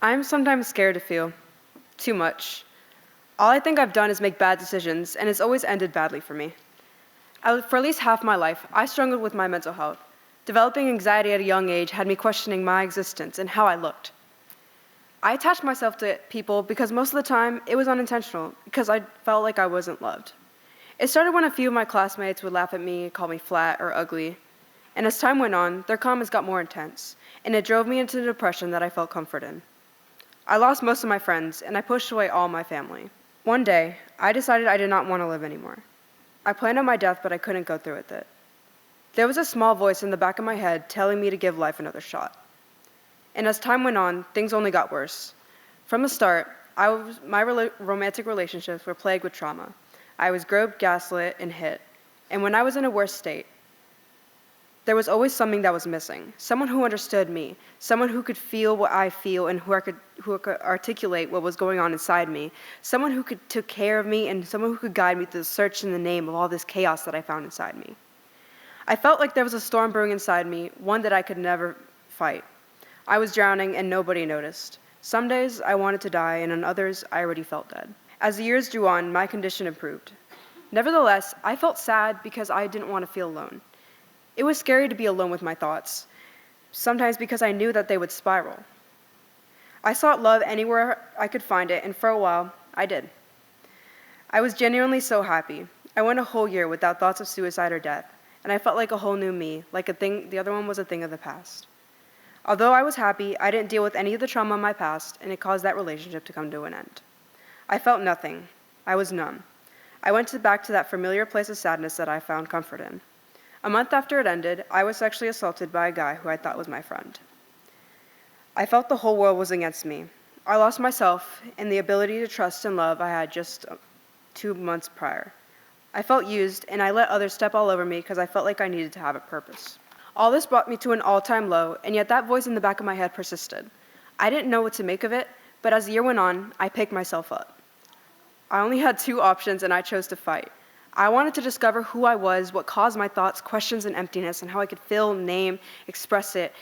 I'm sometimes scared to feel too much. All I think I've done is make bad decisions, and it's always ended badly for me. For at least half my life, I struggled with my mental health. Developing anxiety at a young age had me questioning my existence and how I looked. I attached myself to people because most of the time it was unintentional, because I felt like I wasn't loved. It started when a few of my classmates would laugh at me, call me flat or ugly. And as time went on, their comments got more intense, and it drove me into the depression that I felt comfort in. I lost most of my friends, and I pushed away all my family. One day, I decided I did not want to live anymore. I planned on my death, but I couldn't go through with it. There was a small voice in the back of my head telling me to give life another shot. And as time went on, things only got worse. From the start, my romantic relationships were plagued with trauma. I was groped, gaslit, and hit. And when I was in a worse state, there was always something that was missing. Someone who understood me, someone who could feel what I feel and who could articulate what was going on inside me, someone who could take care of me, and someone who could guide me through the search in the name of all this chaos that I found inside me. I felt like there was a storm brewing inside me, one that I could never fight. I was drowning and nobody noticed. Some days I wanted to die, and on others I already felt dead. As the years drew on, my condition improved. Nevertheless, I felt sad because I didn't want to feel alone. It was scary to be alone with my thoughts, sometimes because I knew that they would spiral. I sought love anywhere I could find it, and for a while, I did. I was genuinely so happy. I went a whole year without thoughts of suicide or death, and I felt like a whole new me, like the other one was a thing of the past. Although I was happy, I didn't deal with any of the trauma in my past, and it caused that relationship to come to an end. I felt nothing. I was numb. I went back to that familiar place of sadness that I found comfort in. A month after it ended, I was sexually assaulted by a guy who I thought was my friend. I felt the whole world was against me. I lost myself and the ability to trust and love I had just 2 months prior. I felt used, and I let others step all over me because I felt like I needed to have a purpose. All this brought me to an all-time low, and yet that voice in the back of my head persisted. I didn't know what to make of it, but as the year went on, I picked myself up. I only had 2 options, and I chose to fight. I wanted to discover who I was, what caused my thoughts, questions, and emptiness, and how I could feel, name, express it,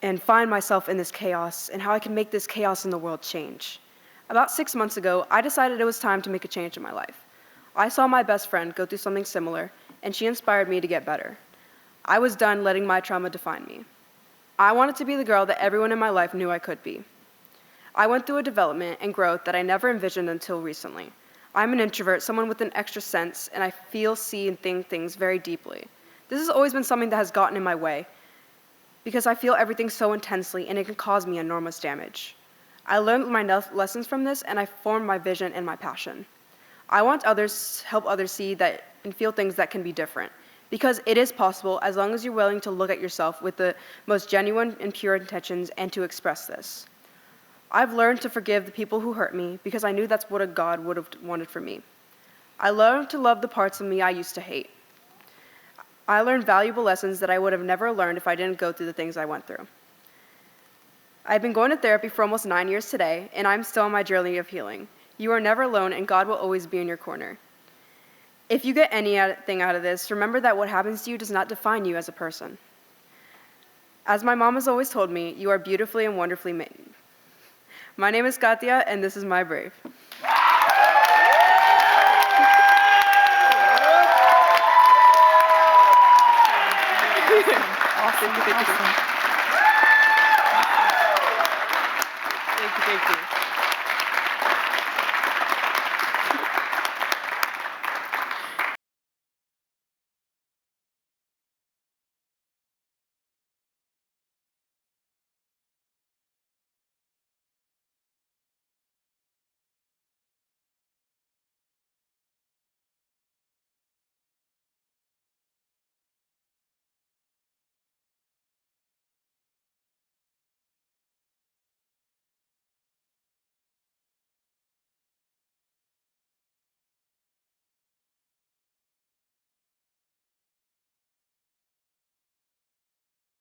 and find myself in this chaos, and how I could make this chaos in the world change. About 6 months ago, I decided it was time to make a change in my life. I saw my best friend go through something similar, and she inspired me to get better. I was done letting my trauma define me. I wanted to be the girl that everyone in my life knew I could be. I went through a development and growth that I never envisioned until recently. I'm an introvert, someone with an extra sense, and I feel, see, and think things very deeply. This has always been something that has gotten in my way, because I feel everything so intensely, and it can cause me enormous damage. I learned my lessons from this, and I formed my vision and my passion. I want to help others see that and feel things that can be different, because it is possible as long as you're willing to look at yourself with the most genuine and pure intentions and to express this. I've learned to forgive the people who hurt me because I knew that's what a God would have wanted for me. I learned to love the parts of me I used to hate. I learned valuable lessons that I would have never learned if I didn't go through the things I went through. I've been going to therapy for almost 9 years today, and I'm still on my journey of healing. You are never alone, and God will always be in your corner. If you get anything out of this, remember that what happens to you does not define you as a person. As my mom has always told me, you are beautifully and wonderfully made. My name is Katia, and this is my brave. Awesome. Thank you.